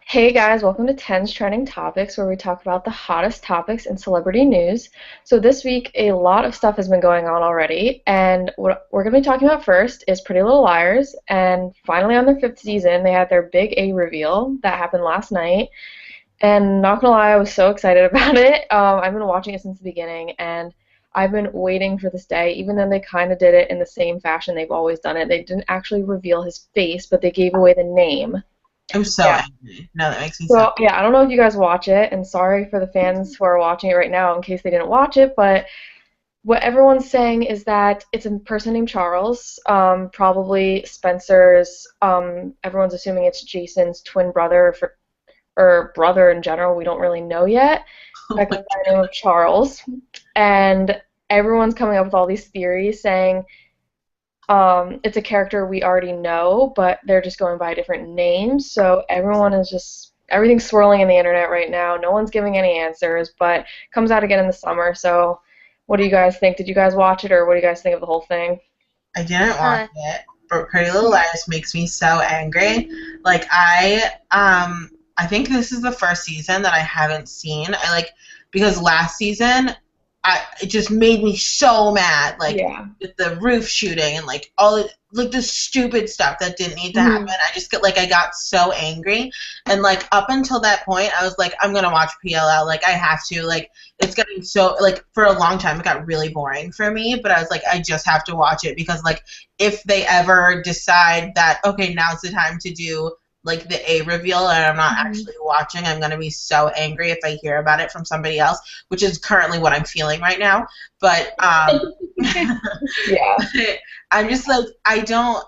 Hey guys, welcome to 10's Trending Topics, where we talk about the hottest topics in celebrity news. So this week, a lot of stuff has been going on already, and what we're going to be talking about first is Pretty Little Liars, and finally on their fifth season, they had their big A reveal that happened last night, and not gonna lie, I was so excited about it. I've been watching it since the beginning, and I've been waiting for this day, even though they kind of did it in the same fashion they've always done it. They didn't actually reveal his face, but they gave away the name. I'm so Yeah. angry. No, that makes me so. So yeah, I don't know if you guys watch it, and sorry for the fans who are watching it right now in case they didn't watch it, but what everyone's saying is that it's a person named Charles, probably Spencer's. Everyone's assuming it's Jason's twin brother or brother in general. We don't really know yet. Oh That my goes by the name of Charles, and everyone's coming up with all these theories saying it's a character we already know, but they're just going by different names. So everything's swirling in the internet right now. No one's giving any answers, but it comes out again in the summer. So what do you guys think? Did you guys watch it, or what do you guys think of the whole thing? I didn't watch Uh, it, but Pretty Little Liars makes me so angry. Like I think this is the first season that I haven't seen. Because last season, it just made me so mad. Like Yeah. with the roof shooting and like like the stupid stuff that didn't need to Mhm. happen. I got so angry, and like up until that point, I was like, I'm gonna watch PLL. Like I have to. Like it's getting so like for a long time, it got really boring for me. But I was like, I just have to watch it because like if they ever decide that okay, now's the time to do like the A reveal and I'm not Mhm. actually watching, I'm gonna be so angry if I hear about it from somebody else, which is currently what I'm feeling right now. But Yeah. I'm just like I don't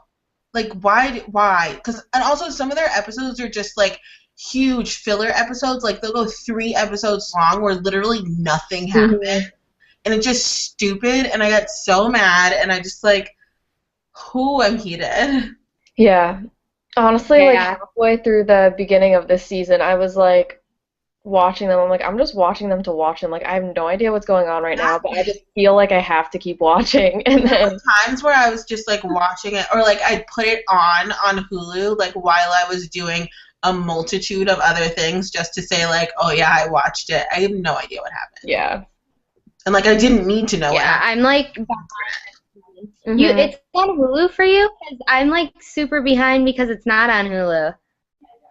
like why? Because and also some of their episodes are just like huge filler episodes. Like they'll go 3 episodes long where literally nothing Mhm. happened, and it's just stupid. And I got so mad, and I just like, who I'm heated. Yeah. Honestly, like yeah. halfway through the beginning of this season, I was like watching them. I'm like, I'm just watching them to watch them. Like, I have no idea what's going on right now, but I just feel like I have to keep watching. And There then, were times where I was just like watching it, or like I'd put it on Hulu, like while I was doing a multitude of other things, just to say like, oh yeah, I watched it. I have no idea what happened, yeah. and like I didn't need to know what Yeah, happened. I'm like you. Hmm. It's on Hulu for you? 'Cause I'm like super behind because it's not on Hulu.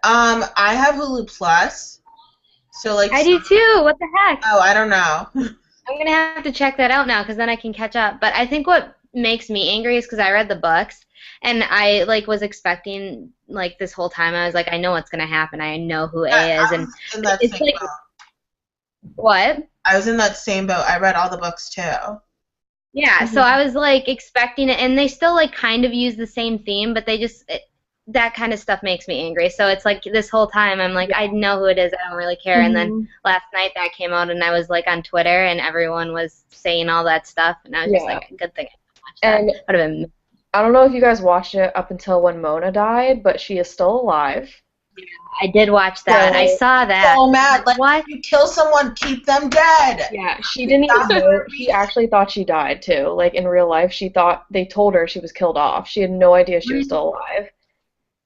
I have Hulu Plus, so like, I do too. What the heck? oh, I don't know. I'm gonna have to check that out now because then I can catch up. But I think what makes me angry is because I read the books and I like was expecting like this whole time. I was like, I know what's gonna happen. I know who A is, I and was in that it's same like boat. what? I was in that same boat. I read all the books too. Yeah, so Hmm. I was like expecting it, and they still like kind of use the same theme, but that kind of stuff makes me angry. So it's like this whole time I'm like, Yeah. I know who it is, I don't really care. And then Hmm. last night that came out, and I was like on Twitter, and everyone was saying all that stuff, and I was just Yeah. like, good thing I didn't watch that. And Would have been. I don't know if you guys watched it up until when Mona died, but she is still alive. I did watch that. I So, saw that. So mad. Like What? you kill someone, keep them dead. yeah, she didn't even That's know. the She reason. actually thought she died too. Like in real life, she thought they told her she was killed off. She had no idea she was still alive.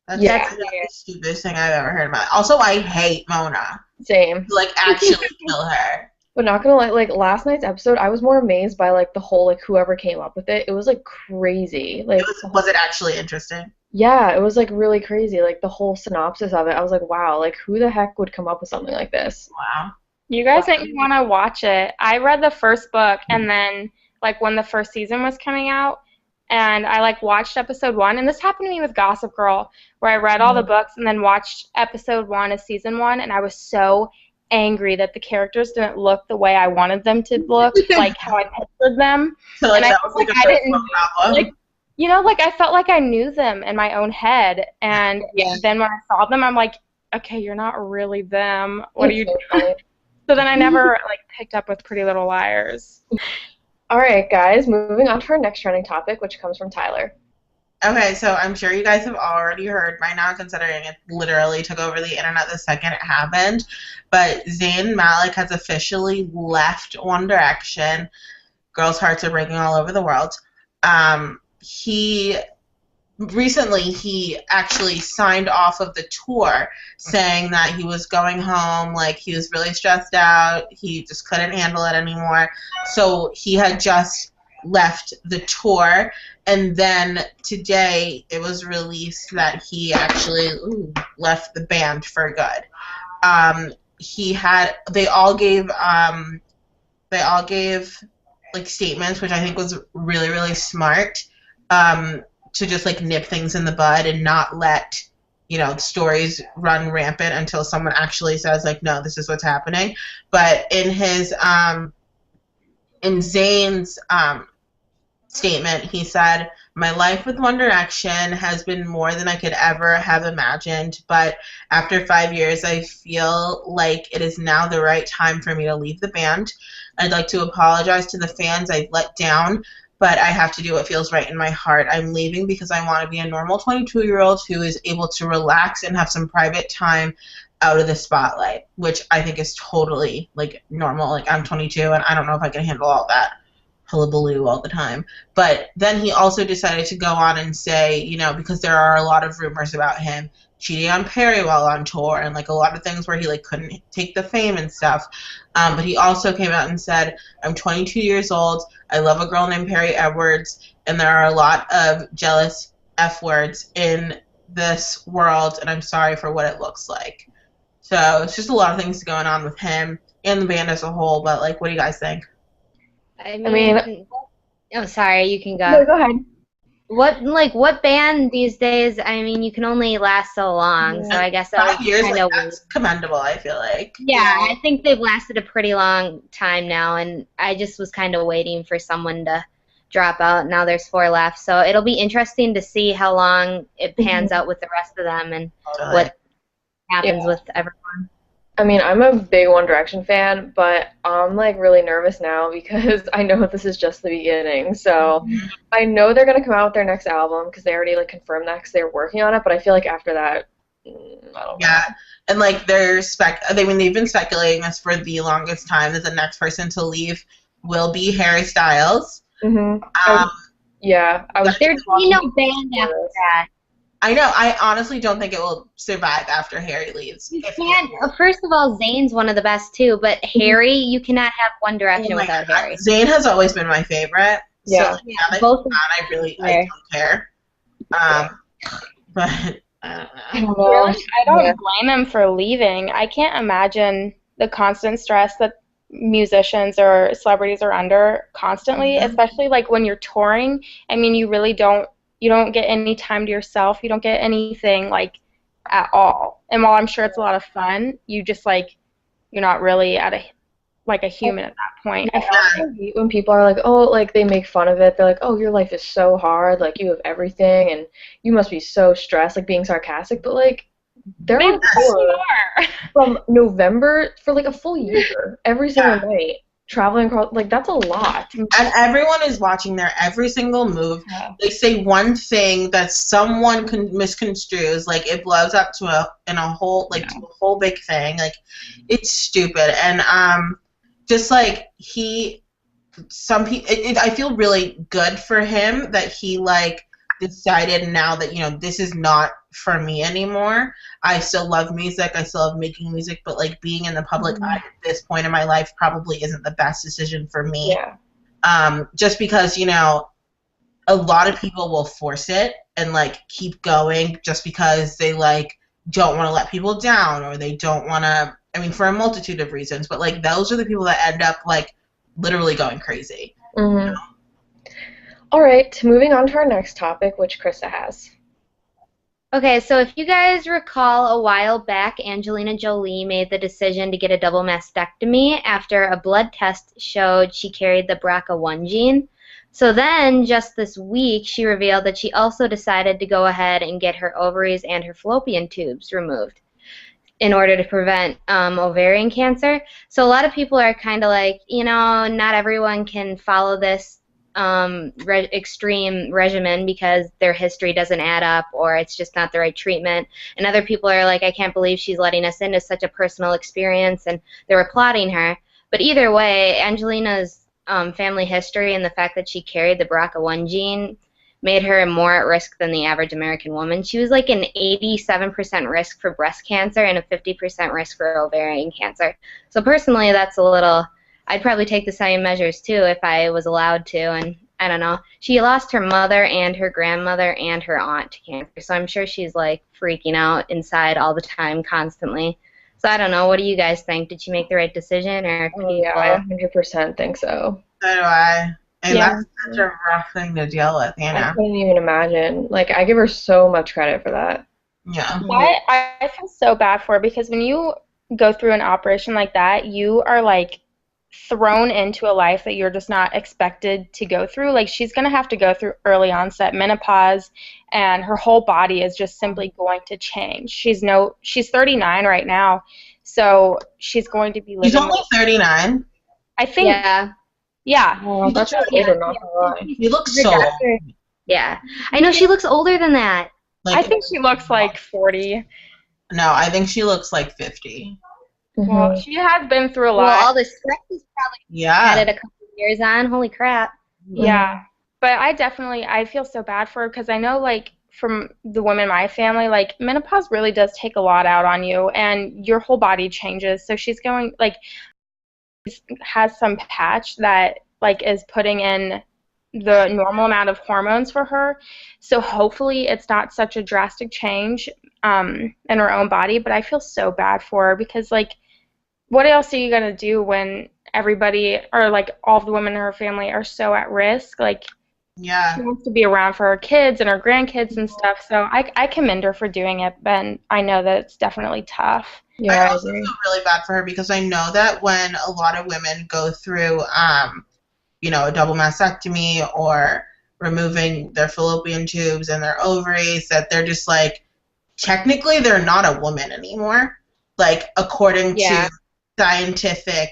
That's That's Yeah, the weird. stupidest thing I've ever heard about. Also, I hate Mona. same. Like actually kill her. But not gonna lie, like last night's episode, I was more amazed by like the whole like whoever came up with it. It was like crazy. It Like was it actually interesting? yeah, it was like really crazy. Like the whole synopsis of it, I was like, wow, like who the heck would come up with something like this? Wow. You guys make me want to watch it. I read the first book and then like when the first season was coming out and I like watched episode 1 and this happened to me with Gossip Girl where I read all the books and then watched episode 1 of season 1 and I was so angry that the characters didn't look the way I wanted them to look, like how I pictured them. So like And I that was felt like like a I first didn't world problem. like like I felt like I knew them in my own head and Yeah. then when I saw them I'm like, okay, you're not really them. What are It's you so funny. so then I never like picked up with Pretty Little Liars. All right, guys, moving on to our next trending topic, which comes from Tyler. Okay, so I'm sure you guys have already heard by now, considering it literally took over the internet the second it happened. But Zayn Malik has officially left One Direction. Girls' hearts are breaking all over the world. He recently he actually signed off of the tour, saying that he was going home, like he was really stressed out, he just couldn't handle it anymore. So he had just left the tour, and then today it was released that he actually left the band for good. He had they all gave like statements, which I think was really, really smart, to just like nip things in the bud and not let, stories run rampant until someone actually says like, no, this is what's happening. But in Zayn's statement, he said, "My life with One Direction has been more than I could ever have imagined, but after 5 years, I feel like it is now the right time for me to leave the band. I'd like to apologize to the fans I've let down, but I have to do what feels right in my heart. I'm leaving because I want to be a normal 22-year-old who is able to relax and have some private time out of the spotlight," which I think is totally like normal. Like, I'm 22 and I don't know if I can handle all that hullabaloo all the time. But then he also decided to go on and say, because there are a lot of rumors about him cheating on Perry while on tour and like a lot of things where he like couldn't take the fame and stuff. But he also came out and said, "I'm 22 years old. I love a girl named Perry Edwards, and there are a lot of jealous F words in this world, and I'm sorry for what it looks like." So it's just a lot of things going on with him and the band as a whole. But like, what do you guys think? I I mean, mean, oh, sorry, you can no, go. go ahead. What band these days? I mean, you can only last so long, so I guess that was 5 years, kind like of that's commendable, I feel like. yeah. I think they've lasted a pretty long time now, and I just was kind of waiting for someone to drop out. Now there's 4 left, so it'll be interesting to see how long it pans out with the rest of them and Totally. what happens Yeah. with everyone. I mean, I'm a big One Direction fan, but I'm like really nervous now because I know this is just the beginning. So I know they're gonna come out with their next album because they already like confirmed that because they're working on it. But I feel like after that, I don't know. Yeah, and like they've been speculating this for the longest time that the next person to leave will be Harry Styles. I was. There'd be no band after that. I know. I honestly don't think it will survive after Harry leaves. You can't. First of all, Zayn's one of the best too, but Harry, you cannot have One Direction without Harry. Zayn has always been my favorite. Yeah. So now that both. I don't care. But I don't know. Really, I don't blame him for leaving. I can't imagine the constant stress that musicians or celebrities are under constantly, especially like when you're touring. I mean, you really don't get any time to yourself. You don't get anything like at all. And while I'm sure it's a lot of fun, you just like you're not really at a human at that point. I feel like. When people are like, oh, like they make fun of it, they're like, oh, your life is so hard, like you have everything, and you must be so stressed, like being sarcastic. But like, they're on tour from November for like a full year, every single night, traveling across. Like that's a lot. And everyone is watching their every single move. Yeah. They say one thing that someone misconstrues, like it blows up to a whole big thing. Like it's stupid. And just like I feel really good for him that he like decided now that this is not for me anymore. I still love music. I still love making music, but like being in the public eye at this point in my life probably isn't the best decision for me. Yeah. Just because a lot of people will force it and like keep going just because they like don't want to let people down or they don't want to. I mean, for a multitude of reasons, but like those are the people that end up like literally going crazy. Mm-hmm. All right, moving on to our next topic, which Krista has. Okay, so if you guys recall a while back, Angelina Jolie made the decision to get a double mastectomy after a blood test showed she carried the BRCA1 gene. So then, just this week, she revealed that she also decided to go ahead and get her ovaries and her fallopian tubes removed in order to prevent ovarian cancer. So a lot of people are kind of like, not everyone can follow this extreme regimen because their history doesn't add up or it's just not the right treatment. And other people are like, I can't believe she's letting us into such a personal experience, and they're applauding her. But either way, Angelina's family history and the fact that she carried the BRCA1 gene made her more at risk than the average American woman. She was like an 87% risk for breast cancer and a 50% risk for ovarian cancer. So personally, that's a little, I'd probably take the same measures too if I was allowed to. And I don't know. She lost her mother and her grandmother and her aunt to cancer. So I'm sure she's like freaking out inside all the time, constantly. So I don't know. What do you guys think? Did she make the right decision, or could Oh, yeah, I 100% think so. So do I. And Yeah. that's such a rough thing to deal with, you I know? couldn't even imagine. Like, I give her so much credit for that. Yeah. I feel so bad for her because when you go through an operation like that, you are like thrown into a life that you're just not expected to go through. Like she's going to have to go through early onset menopause and her whole body is just simply going to change. She's 39 right now. So she's going to be living. She's only 39. I think. Yeah. Oh, that's really older, not gonna lie. She looks so old. Yeah. I know she looks older than that. Like, I think she looks like 40. no, I think she looks like 50. Well, she has been through a lot. Well, all the stress is probably Yeah. added a couple of years on. Holy crap. Yeah, but I feel so bad for her because I know, like, from the women in my family, like, menopause really does take a lot out on you, and your whole body changes. So she's going, like, has some patch that, like, is putting in the normal amount of hormones for her. So hopefully it's not such a drastic change in her own body, but I feel so bad for her because, like, what else are you going to do when everybody, or like all of the women in her family are so at risk? Like, Yeah. she wants to be around for her kids and her grandkids and stuff. So I commend her for doing it, but I know that it's definitely tough. Yeah, I I also agree. feel really bad for her because I know that when a lot of women go through, a double mastectomy or removing their fallopian tubes and their ovaries, that they're just like, technically they're not a woman anymore. Like, according Yeah. to scientific,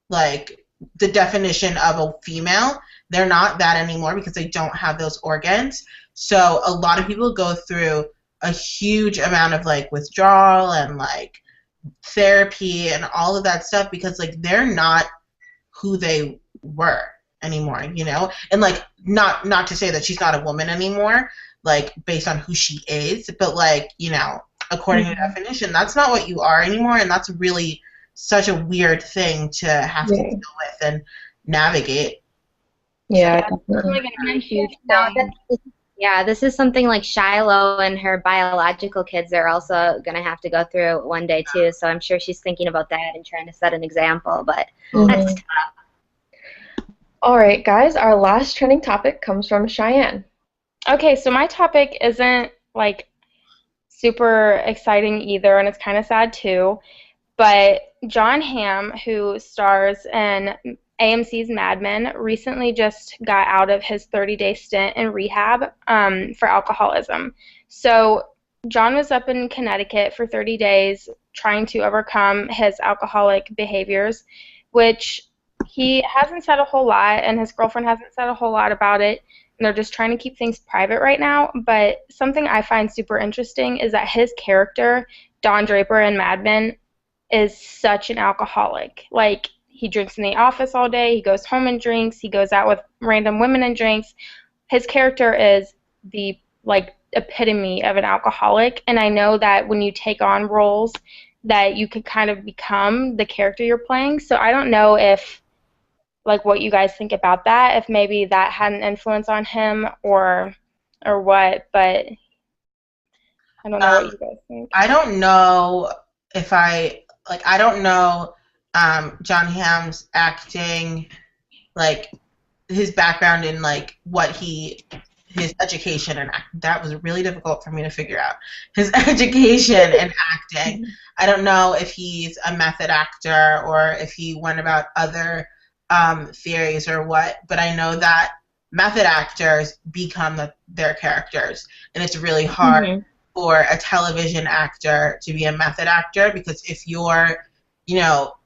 like, the definition of a female, they're not that anymore because they don't have those organs. So a lot of people go through a huge amount of, like, withdrawal and, like, therapy and all of that stuff because, like, they're not who they were anymore, and, like, not to say that she's not a woman anymore, like, based on who she is, but, like, according to definition, that's not what you are anymore, and that's really such a weird thing to have to deal with and navigate. Yeah, It's definitely. really going to be a huge Now thing. this is something like Shiloh and her biological kids are also going to have to go through one day too. So I'm sure she's thinking about that and trying to set an example. But that's Mhm. All right, guys, our last trending topic comes from Cheyenne. Okay, so my topic isn't, like, super exciting either, and it's kind of sad too. But Jon Hamm, who stars in AMC's Mad Men, recently just got out of his 30-day stint in rehab for alcoholism. So John was up in Connecticut for 30 days trying to overcome his alcoholic behaviors, which he hasn't said a whole lot, and his girlfriend hasn't said a whole lot about it. And they're just trying to keep things private right now. But something I find super interesting is that his character, Don Draper in Mad Men, is such an alcoholic. Like, he drinks in the office all day, he goes home and drinks, he goes out with random women and drinks. His character is the, like, epitome of an alcoholic, and I know that when you take on roles that you could kind of become the character you're playing. So I don't know if, like, what you guys think about that, if maybe that had an influence on him or what, but I don't know what you guys think. I don't know if I don't know Jon Hamm's acting, like, his background in, like, his education and acting. That was really difficult for me to figure out. His education and acting. I don't know if he's a method actor or if he went about other theories or what, but I know that method actors become their characters, and it's really hard for a television actor to be a method actor because if you're,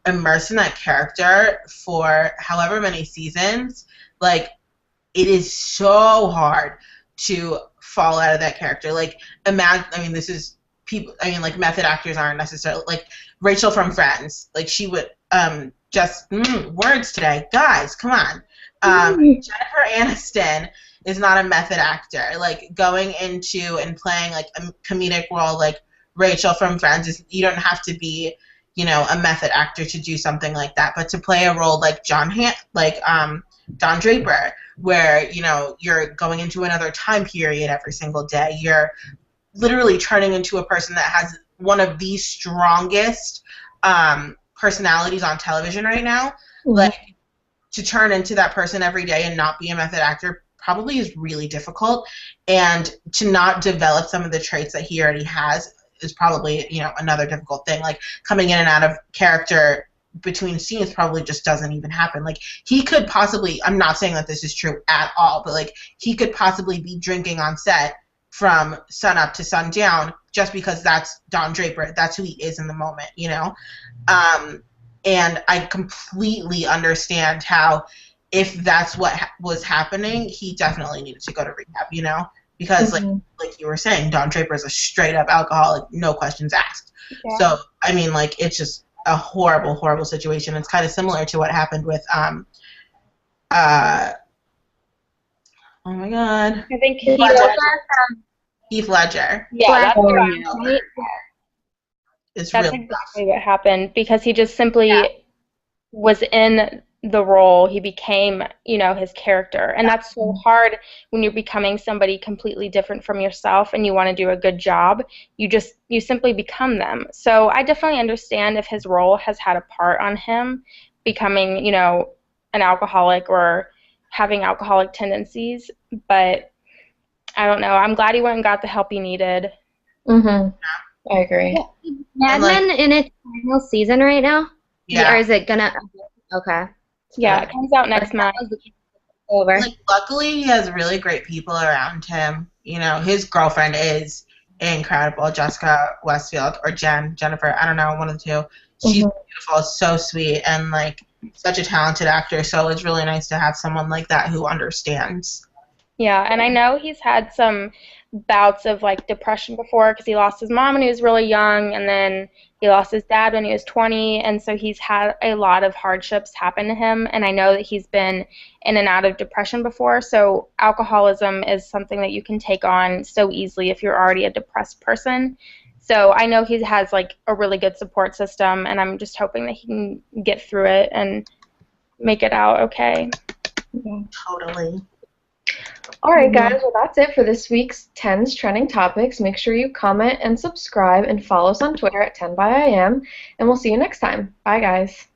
immersed in that character for however many seasons, like, it is so hard to fall out of that character. Like, imagine, this is people, like, method actors aren't necessarily, like, Rachel from Friends, like, she would, words today, guys, come on. Jennifer Aniston, is not a method actor. Like going into and playing like a comedic role like Rachel from Friends is, you don't have to be, you know, a method actor to do something like that. But to play a role like Don Draper, where, you know, you're going into another time period every single day, you're literally turning into a person that has one of the strongest personalities on television right now. Mhm. Like, to turn into that person every day and not be a method actor probably is really difficult, and to not develop some of the traits that he already has is probably, you know, another difficult thing. Like coming in and out of character between scenes probably just doesn't even happen. Like he could possibly, I'm not saying that this is true at all, but like he could possibly be drinking on set from sun up to sundown just because that's Don Draper, that's who he is in the moment, you know. And I completely understand how, if that's what was happening, he definitely needed to go to rehab, you know? Because, like you were saying, Don Draper is a straight-up alcoholic, no questions asked. Yeah. So, I mean, like, it's just a horrible, horrible situation. It's kind of similar to what happened with, oh my God. I think Heath Heath Ledger. yeah, that's what I'm right? It's That's really exactly what happened, because he just simply Yeah. was in the role. He became, you know, his character. And that's so hard when you're becoming somebody completely different from yourself and you want to do a good job. You simply become them. So I definitely understand if his role has had a part on him becoming, you know, an alcoholic or having alcoholic tendencies. But I don't know. I'm glad he went and got the help he needed. Mhm. I agree. Mad And, like- Men in its final season right now? Yeah. Or is it gonna? Okay. Yeah, it comes out next month. Over. Like, luckily, he has really great people around him. You know, his girlfriend is incredible, Jessica Westfield, or Jennifer, I don't know, one of the two. She's beautiful, so sweet, and like such a talented actor. So it's really nice to have someone like that who understands. Yeah, and I know he's had some bouts of like depression before, because he lost his mom when he was really young, and then he lost his dad when he was 20, and so he's had a lot of hardships happen to him, and I know that he's been in and out of depression before. So alcoholism is something that you can take on so easily if you're already a depressed person. So I know he has like a really good support system, and I'm just hoping that he can get through it and make it out okay. Totally. All right, guys. Well, that's it for this week's 10's Trending Topics. Make sure you comment and subscribe and follow us on Twitter at 10 by IM, and we'll see you next time. Bye, guys.